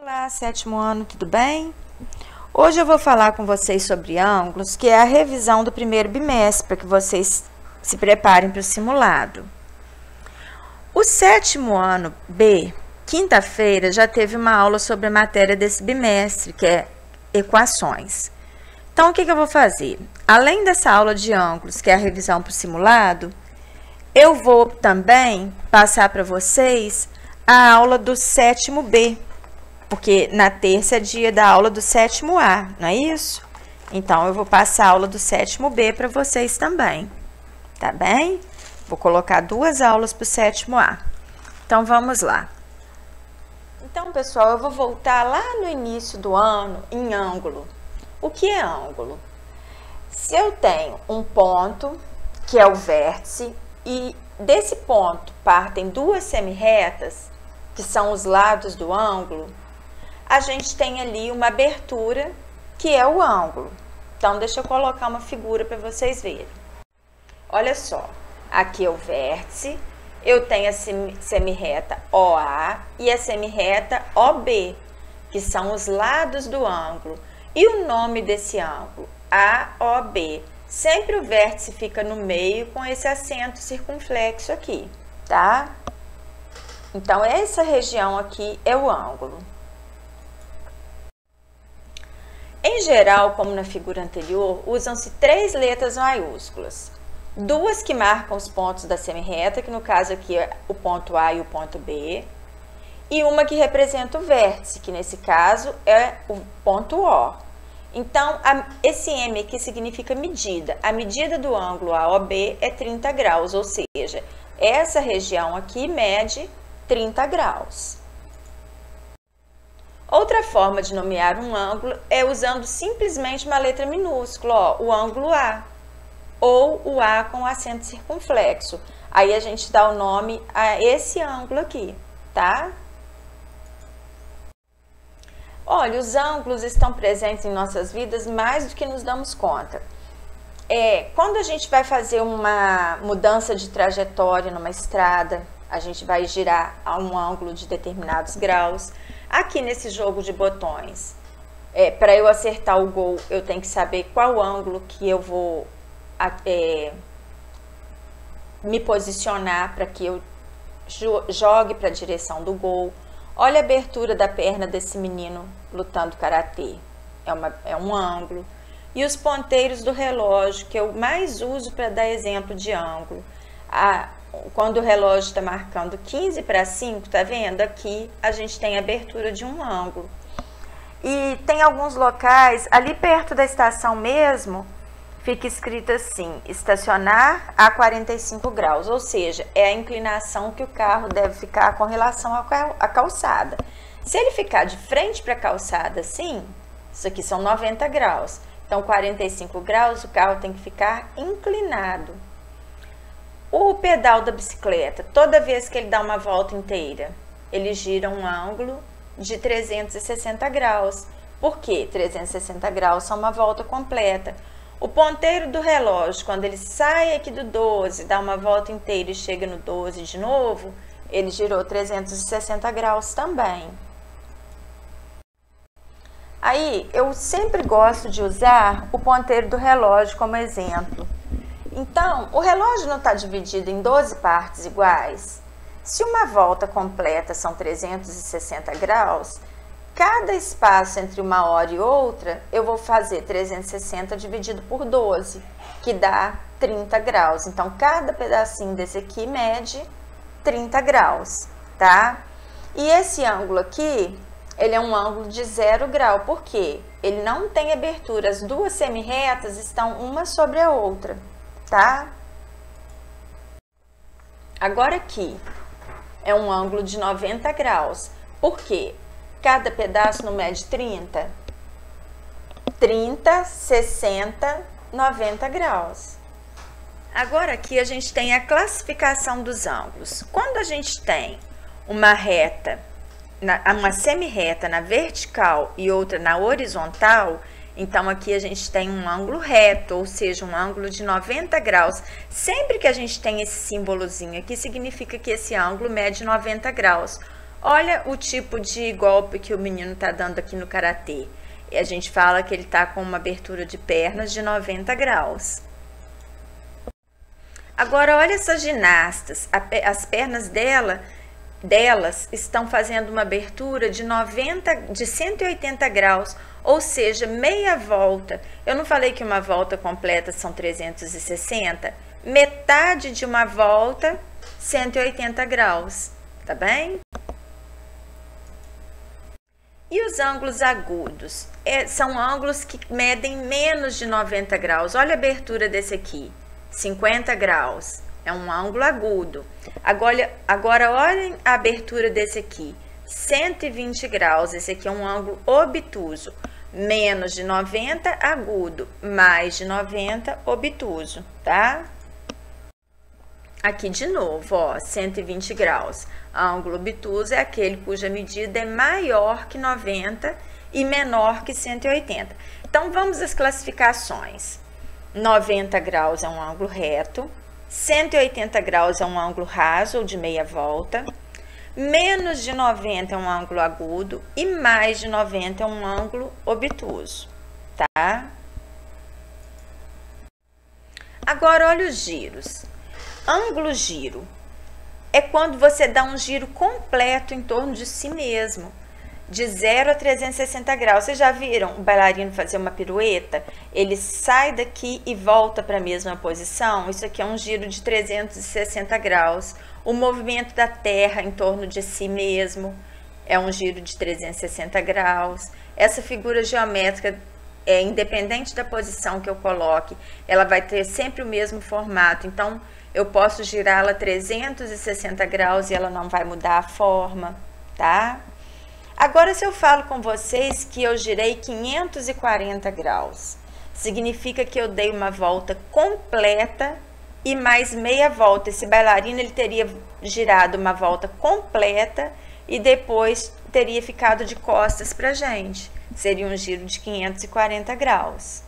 Olá, sétimo ano, tudo bem? Hoje eu vou falar com vocês sobre ângulos, que é a revisão do primeiro bimestre, para que vocês se preparem para o simulado. O sétimo ano B, quinta-feira, já teve uma aula sobre a matéria desse bimestre, que é equações. Então, o que eu vou fazer? Além dessa aula de ângulos, que é a revisão para o simulado, eu vou também passar para vocês a aula do sétimo B, porque na terça é dia da aula do sétimo A, não é isso? Então, eu vou passar a aula do sétimo B para vocês também, tá bem? Vou colocar duas aulas para o sétimo A. Então, vamos lá. Então, pessoal, eu vou voltar lá no início do ano em ângulo. O que é ângulo? Se eu tenho um ponto, que é o vértice, e desse ponto partem duas semirretas, que são os lados do ângulo, a gente tem ali uma abertura, que é o ângulo. Então, deixa eu colocar uma figura para vocês verem. Olha só, aqui é o vértice, eu tenho a semirreta OA e a semirreta OB, que são os lados do ângulo. E o nome desse ângulo, AOB. Sempre o vértice fica no meio com esse acento circunflexo aqui, tá? Então, essa região aqui é o ângulo. Em geral, como na figura anterior, usam-se três letras maiúsculas. Duas que marcam os pontos da semirreta, que no caso aqui é o ponto A e o ponto B. E uma que representa o vértice, que nesse caso é o ponto O. Então, esse M aqui significa medida. A medida do ângulo AOB é 30 graus, ou seja, essa região aqui mede 30 graus. Outra forma de nomear um ângulo é usando simplesmente uma letra minúscula, ó, o ângulo A, ou o A com acento circunflexo. Aí a gente dá o nome a esse ângulo aqui, tá? Olha, os ângulos estão presentes em nossas vidas mais do que nos damos conta. Quando a gente vai fazer uma mudança de trajetória numa estrada, a gente vai girar a um ângulo de determinados graus. Aqui nesse jogo de botões, para eu acertar o gol, eu tenho que saber qual ângulo que eu vou me posicionar para que eu jogue para a direção do gol. Olha a abertura da perna desse menino lutando karatê, é um ângulo. E os ponteiros do relógio, que eu mais uso para dar exemplo de ângulo. Quando o relógio está marcando 15 para 5, tá vendo? Aqui a gente tem a abertura de um ângulo. E tem alguns locais, ali perto da estação mesmo, fica escrito assim, estacionar a 45 graus, ou seja, é a inclinação que o carro deve ficar com relação à calçada. Se ele ficar de frente para a calçada assim, isso aqui são 90 graus, então 45 graus o carro tem que ficar inclinado. O pedal da bicicleta, toda vez que ele dá uma volta inteira, ele gira um ângulo de 360 graus. Por quê? 360 graus são uma volta completa. O ponteiro do relógio, quando ele sai aqui do 12, dá uma volta inteira e chega no 12 de novo, ele girou 360 graus também. Aí, eu sempre gosto de usar o ponteiro do relógio como exemplo. Então, o relógio não está dividido em 12 partes iguais? Se uma volta completa são 360 graus, cada espaço entre uma hora e outra, eu vou fazer 360 dividido por 12, que dá 30 graus. Então, cada pedacinho desse aqui mede 30 graus, tá? E esse ângulo aqui, ele é um ângulo de 0 grau, por quê? Ele não tem abertura, as duas semirretas estão uma sobre a outra, tá? Agora aqui, é um ângulo de 90 graus, por quê? Cada pedaço não mede 30? 30, 60, 90 graus. Agora aqui a gente tem a classificação dos ângulos. Quando a gente tem uma reta, uma semirreta na vertical e outra na horizontal, então aqui a gente tem um ângulo reto, ou seja, um ângulo de 90 graus. Sempre que a gente tem esse símbolozinho aqui, significa que esse ângulo mede 90 graus. Olha o tipo de golpe que o menino tá dando aqui no karatê. E a gente fala que ele tá com uma abertura de pernas de 90 graus. Agora, olha essas ginastas. As pernas delas estão fazendo uma abertura de 180 graus, ou seja, meia volta. Eu não falei que uma volta completa são 360? Metade de uma volta, 180 graus, tá bem? E os ângulos agudos? São ângulos que medem menos de 90 graus. Olha a abertura desse aqui, 50 graus. É um ângulo agudo. Agora olhem a abertura desse aqui, 120 graus. Esse aqui é um ângulo obtuso. Menos de 90, agudo. Mais de 90, obtuso, tá? Aqui de novo, ó, 120 graus. Ângulo obtuso é aquele cuja medida é maior que 90 e menor que 180. Então, vamos às classificações. 90 graus é um ângulo reto. 180 graus é um ângulo raso ou de meia volta. Menos de 90 é um ângulo agudo. E mais de 90 é um ângulo obtuso, tá? Agora, olha os giros. Ângulo giro é quando você dá um giro completo em torno de si mesmo, de 0 a 360 graus. Vocês já viram o bailarino fazer uma pirueta? Ele sai daqui e volta para a mesma posição. Isso aqui é um giro de 360 graus. O movimento da Terra em torno de si mesmo é um giro de 360 graus. Essa figura geométrica, independente da posição que eu coloque, ela vai ter sempre o mesmo formato. Então, eu posso girá-la 360 graus e ela não vai mudar a forma, tá? Agora, se eu falo com vocês que eu girei 540 graus, significa que eu dei uma volta completa e mais meia volta. Esse bailarino, ele teria girado uma volta completa e depois teria ficado de costas pra gente. Seria um giro de 540 graus.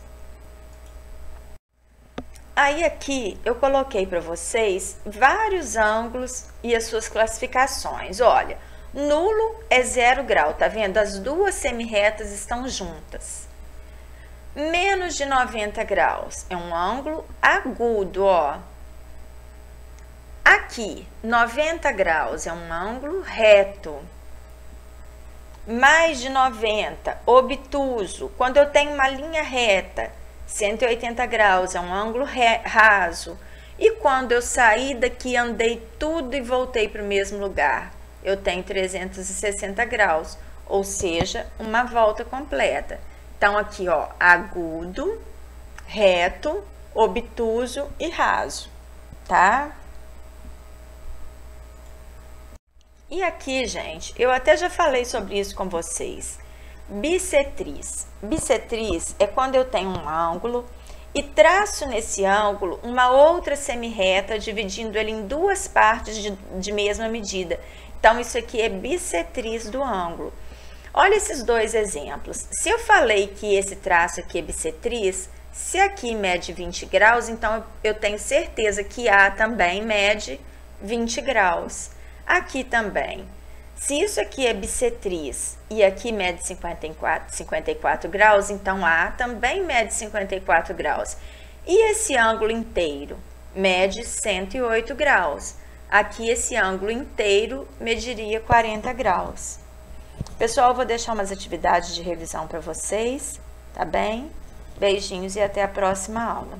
Aí aqui eu coloquei para vocês vários ângulos e as suas classificações. Olha, nulo é 0 grau, tá vendo? As duas semirretas estão juntas. Menos de 90 graus é um ângulo agudo, ó. Aqui, 90 graus é um ângulo reto. Mais de 90, obtuso. Quando eu tenho uma linha reta, 180 graus é um ângulo raso. E quando eu saí daqui, andei tudo e voltei para o mesmo lugar, eu tenho 360 graus, ou seja, uma volta completa. Então, aqui, ó, agudo, reto, obtuso e raso, tá? E aqui, gente, eu até já falei sobre isso com vocês. Bissetriz. Bissetriz é quando eu tenho um ângulo e traço nesse ângulo uma outra semirreta, dividindo ele em duas partes de mesma medida. Então, isso aqui é bissetriz do ângulo. Olha esses dois exemplos. Se eu falei que esse traço aqui é bissetriz, se aqui mede 20 graus, então eu tenho certeza que A também mede 20 graus. Aqui também. Se isso aqui é bissetriz e aqui mede 54 graus, então A também mede 54 graus. E esse ângulo inteiro mede 108 graus. Aqui esse ângulo inteiro mediria 40 graus. Pessoal, eu vou deixar umas atividades de revisão para vocês, tá bem? Beijinhos e até a próxima aula.